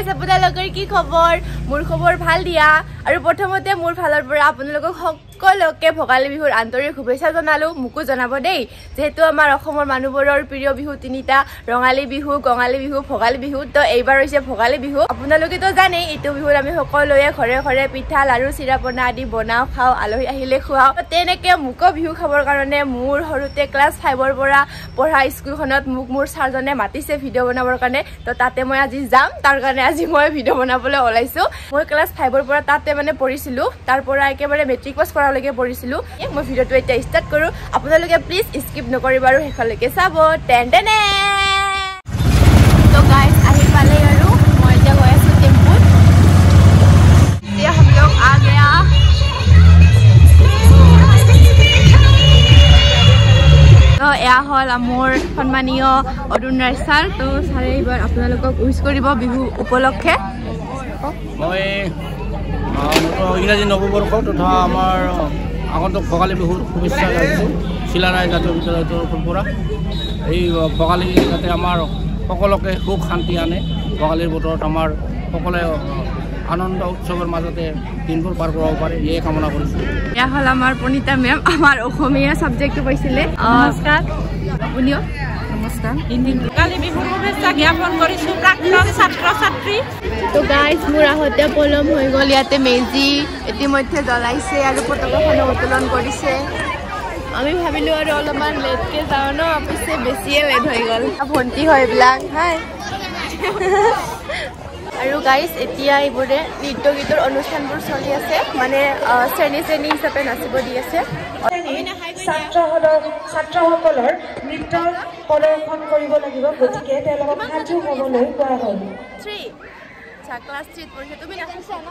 guys আপোনালোকৰ কি খবৰ মোৰ খবৰ ভাল দিয়া আৰু প্ৰথমতে মোৰ ফালৰ পৰা আপোনালোকক সকলোকে ভোগালী বিহুৰ আন্তৰিক শুভেচ্ছা জনালো মুকু জনাব দেই যেহেতু আমাৰ অসমৰ মানুহবোৰৰ প্ৰিয় বিহু তিনিটা ৰঙালী বিহু কঙালী বিহু ভোগালী বিহু তো এইবাৰ হৈছে ভোগালী বিহু আপোনালোকে তো জানে এইটো বিহুত আমি সকলোৱে ঘৰে ঘৰে পিঠা লাৰু চিৰাপনা আদি বনাও খাও আলহী আহিলে খুৱাও তেনেকে মুক বিহু খাবৰ কাৰণে মোৰ সৰুতে ক্লাছ 5 ৰ পৰা পঢ়া স্কুলখনত মোক মোৰ ছাৰজনে মাতিছে ভিডিঅ' বনাবৰ কাৰণে তো তাতে মই আজি যাম তাৰ কাৰণে আজি মই ভিডিঅ' বনাবলৈ ওলাইছো মই ক্লাছ 5 ৰ পৰা তাতে মানে পঢ়িছিলো তাৰ পৰা একেবাৰে মেট্ৰিক পাছ কৰালৈকে পঢ়িছিলো মই ভিডিঅ'টো এতিয়া ষ্টাৰ্ট কৰো আপোনালোকে প্লিজ স্কিপ নকৰিব আৰু শেষলৈকে চাব টেন টেনে তো গাইস আহি পালে আৰু মই এতিয়া গৈ আছো টেম্পুত এতিয়া हम लोग आ गया তো এয়া হল মোৰ সন্মানীয় অৰুণ ৰায় ছাৰ তো ছাৰে এইবাৰ আপোনালোকক উইশ কৰিব বিহু উপলক্ষে মই ইংৰাজী নৱবৰ্ষ তথা আমাৰ আগন্তুক ভোগালী বিহুৰ শুভেচ্ছা জনাইছোঁ চিলাৰায়-জাতীয়-বিদ্যালয়ৰ তৰফৰ পৰা এই ভোগালী যাতে আমাৰ সকলোকে সুখ শান্তি আনে ভোগালীৰ বতৰত আমাৰ সকলোৱে আনন্দ উৎসৱৰ মাজতে দিনবোৰ পাৰ কৰিব পাৰে ইয়ে কামনা কৰিছোঁ এয়া হল আমাৰ পণিতা মেম আমাৰ অসমীয়া সাবজেক্টটো পাইছিলে নমস্কাৰ আপুনিও নমস্কাৰ ভোগালী বিহুৰ শুভেচ্ছা জ্ঞাপন কৰিছোঁ প্ৰাক্তন ছাত্ৰ ছাত্ৰী তো গাইজ মোৰ আহোঁতে পলম হৈ গ'ল ইয়াতে মেজি ইতিমধ্যে জ্বলাইছে আৰু পতাকাখন উত্তোলন কৰিছে আমি ভাবিলো আৰু অলপমান লেটকে যাওঁ ন পিছে বেছিয়ে লেট হৈ গ'ল ভণ্টি হয় এইবিলাক হাই আৰু গাইজ এতিয়া এইবোৰে নৃত্য গীতৰ অনুষ্ঠানবোৰ চলি আছে মানে শ্ৰেণী শ্ৰেণী হিচাপে নাচিব দি আছে ছাত্ৰসকলৰ নৃত্য প্ৰদৰ্শন কৰিব লাগিব গতিকে তেওঁলোকক সাজু হ'বলৈ কোৱা হ'ল 3 আচ্ছা ক্লাছ 3 পঢ়িছে তুমি নাচিছা ন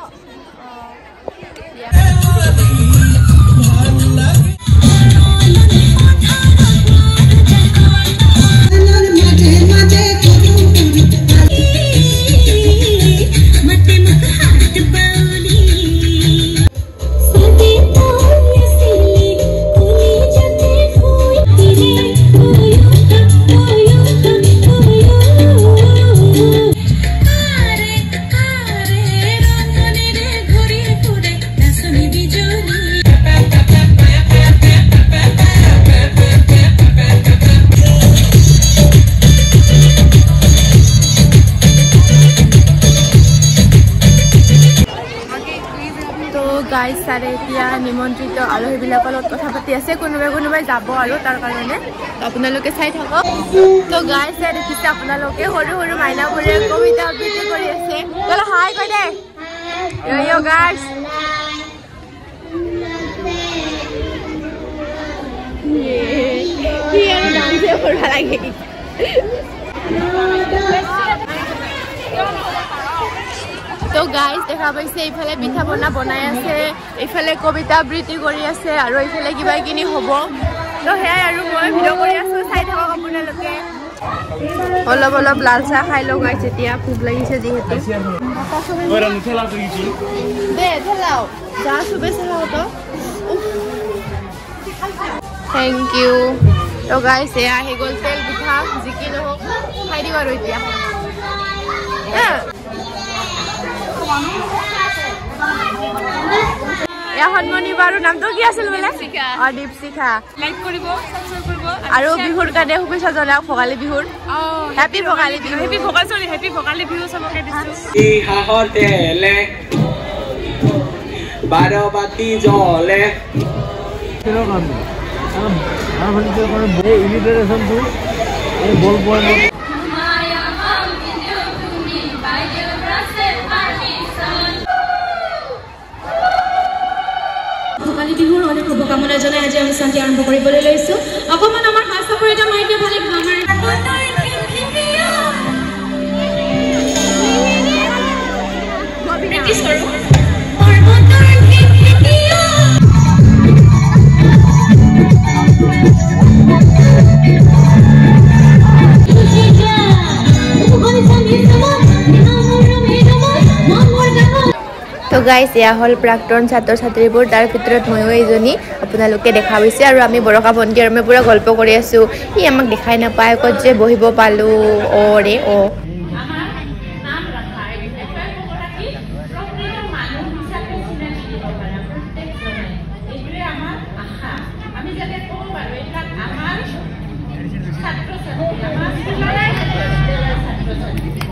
গাইজ ছাৰে এতিয়া নিমন্ত্ৰিত আলহীবিলাকৰ লগত কথা পাতি আছে কোনোবাই যাব আৰু তাৰ কাৰণে আপোনালোকে চাই থাকক তো গাইজ ছাৰে দেখিছে আপোনালোকে সৰু সৰু মাইনাবোৰে কবিতা আবৃত্তি কৰি আছে চলো হাই কৈ দে ইয়ো গাইজ কি আৰু ডান্সে কৰিব লাগে তো গাইজ দেখা পাইছে এইফালে পিঠা পনা বনাই আছে এইফালে কবিতা আবৃত্তি কৰি আছে আৰু এইফালে কিবা কিনি হ'ব তো সেয়াই আৰু মই ভিডিঅ' কৰি আছো চাই থাকক আপোনালোকে অলপ অলপ লাল চাহ খাই লওঁ গাইজ এতিয়া ভোক লাগিছে যিহেতু দে থেলাও যা চবে চেলাও তো থেংক ইউ তো গাইজ এয়া আহি গ'ল তেল পিঠা যি কি নহওক খাই দিওঁ আৰু এতিয়া হনমনি বাৰু নামটো কি আছিল বোলে দীপশিখা লাইক কৰিব সাবস্ক্ৰাইব কৰিব আৰু বিহুৰ কাৰণে শুভেচ্ছা জনাওক ভোগালী বিহুৰ হেপী ভোগালী বিহু হেপী ভোগালী বিহু চবকে দিছো ই হাঁহৰ তেলে 12 বাতি জ্বলে ভোগালী বিহুৰ অনেক শুভকামনা জনাই আজি আমি শান্তি আৰম্ভ কৰিবলৈ লৈছো অকমান আমাৰ হাত চাপৰিটা মাইকে ভালে আমাৰ প্ৰেক্টিছ কৰো তো গাইজ এয়া হল প্ৰাক্তন ছাত্ৰ ছাত্ৰীবোৰ তাৰ ভিতৰত ময়ো এইজনী আপোনালোকে দেখা পাইছে আৰু আমি বৰকা ভণ্টি আৰু মই পুৰা গল্প কৰি আছো ই আমাক দেখাই নাপায় ক'ত যে বহিব পালো অ ৰে অ যাতে ক'ব পাৰোঁ এইবিলাক আমাৰ ছাত্ৰ ছাত্ৰী আমাৰ চিলাৰায় ছাত্ৰ ছাত্ৰী